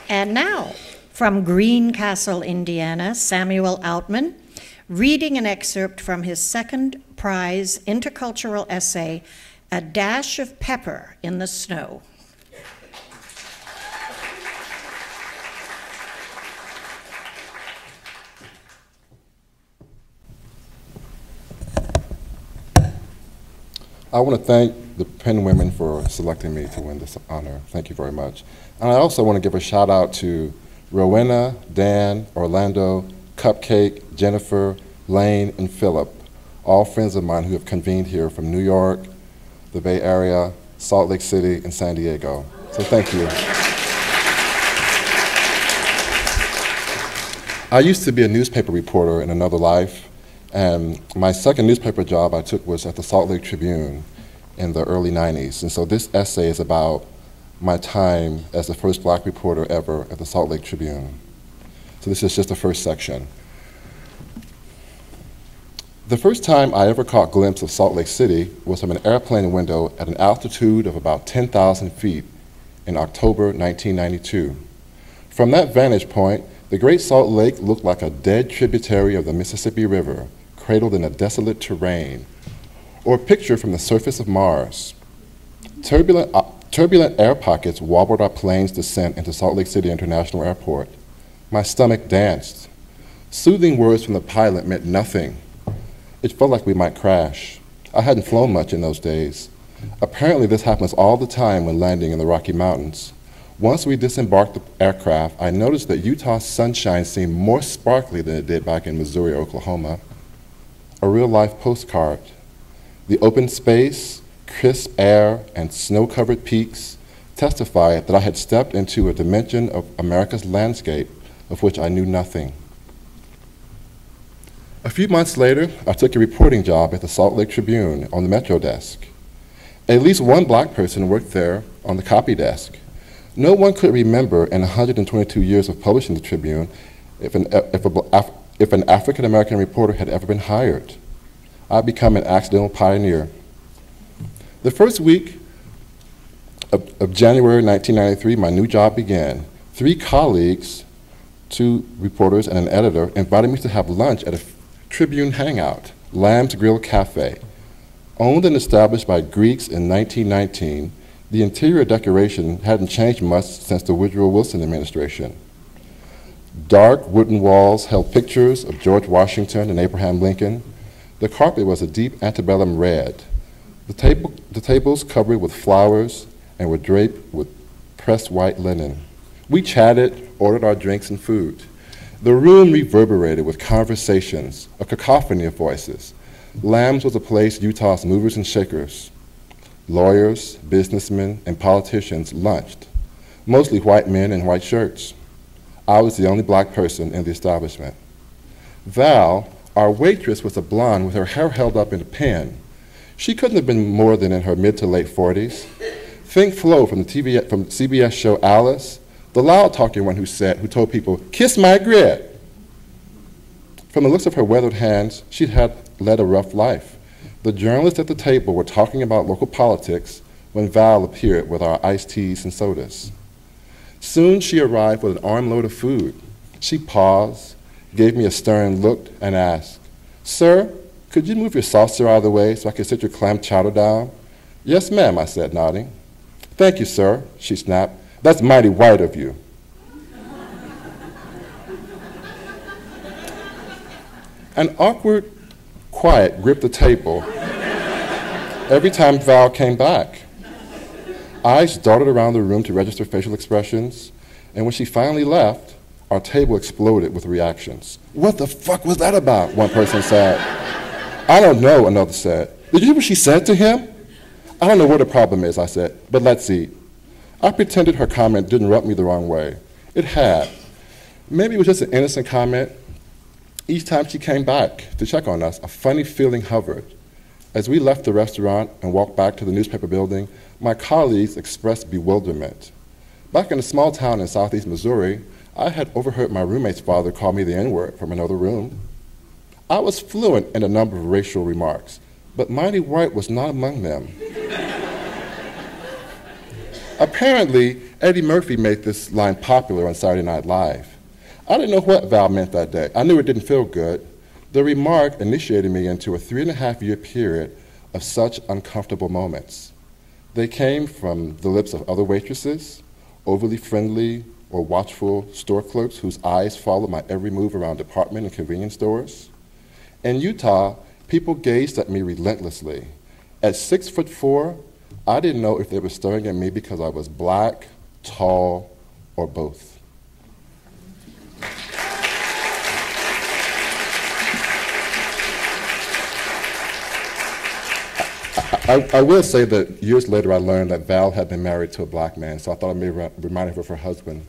And now, from Greencastle, Indiana, Samuel Autman, reading an excerpt from his second prize intercultural essay, A Dash of Pepper in the Snow. I want to thank the Penn women for selecting me to win this honor. Thank you very much. And I also want to give a shout out to Rowena, Dan, Orlando, Cupcake, Jennifer, Lane, and Philip, all friends of mine who have convened here from New York, the Bay Area, Salt Lake City, and San Diego. So thank you. I used to be a newspaper reporter in another life. And my second newspaper job I took was at the Salt Lake Tribune in the early 90s. And so this essay is about my time as the first black reporter ever at the Salt Lake Tribune. So this is just the first section. The first time I ever caught a glimpse of Salt Lake City was from an airplane window at an altitude of about 10,000 feet in October 1992. From that vantage point, the Great Salt Lake looked like a dead tributary of the Mississippi River, cradled in a desolate terrain, or a picture from the surface of Mars. Turbulent air pockets wobbled our plane's descent into Salt Lake City International Airport. My stomach danced. Soothing words from the pilot meant nothing. It felt like we might crash. I hadn't flown much in those days. Apparently this happens all the time when landing in the Rocky Mountains. Once we disembarked the aircraft, I noticed that Utah's sunshine seemed more sparkly than it did back in Missouri or Oklahoma. A real-life postcard. The open space, crisp air, and snow-covered peaks testified that I had stepped into a dimension of America's landscape of which I knew nothing. A few months later, I took a reporting job at the Salt Lake Tribune on the Metro desk. At least one black person worked there on the copy desk. No one could remember in 122 years of publishing the Tribune if an African-American reporter had ever been hired. I'd become an accidental pioneer. The first week of January 1993, my new job began. 3 colleagues, 2 reporters and an editor, invited me to have lunch at a Tribune hangout, Lamb's Grill Cafe. Owned and established by Greeks in 1919, the interior decoration hadn't changed much since the Woodrow Wilson administration. Dark wooden walls held pictures of George Washington and Abraham Lincoln. The carpet was a deep antebellum red. The tables covered with flowers and were draped with pressed white linen. We chatted, ordered our drinks and food. The room reverberated with conversations, a cacophony of voices. Lamb's was a place Utah's movers and shakers, lawyers, businessmen, and politicians lunched, mostly white men in white shirts. I was the only black person in the establishment. Val, our waitress, was a blonde with her hair held up in a pin. She couldn't have been more than in her mid to late 40s. Think Flo from the CBS show Alice, the loud-talking one who told people, "Kiss my grit." From the looks of her weathered hands, she had led a rough life. The journalists at the table were talking about local politics when Val appeared with our iced teas and sodas. Soon she arrived with an armload of food. She paused, gave me a stern look, and asked, "Sir, could you move your saucer out of the way so I can sit your clam chowder down?" "Yes, ma'am," I said, nodding. "Thank you, sir," she snapped. "That's mighty white of you." An awkward quiet gripped the table every time Val came back. Eyes darted around the room to register facial expressions, and when she finally left, our table exploded with reactions. "What the fuck was that about?" one person said. "I don't know," another said. "Did you hear what she said to him?" "I don't know what the problem is," I said, "but let's eat." I pretended her comment didn't rub me the wrong way. It had. Maybe it was just an innocent comment. Each time she came back to check on us, a funny feeling hovered. As we left the restaurant and walked back to the newspaper building, my colleagues expressed bewilderment. Back in a small town in southeast Missouri, I had overheard my roommate's father call me the N-word from another room. I was fluent in a number of racial remarks, but mighty white was not among them. Apparently, Eddie Murphy made this line popular on Saturday Night Live. I didn't know what Val meant that day. I knew it didn't feel good. The remark initiated me into a 3.5-year period of such uncomfortable moments. They came from the lips of other waitresses, overly friendly or watchful store clerks whose eyes followed my every move around department and convenience stores. In Utah, people gazed at me relentlessly. At 6'4", I didn't know if they were staring at me because I was black, tall, or both. I will say that years later I learned that Val had been married to a black man, so I thought I may remind her of her husband.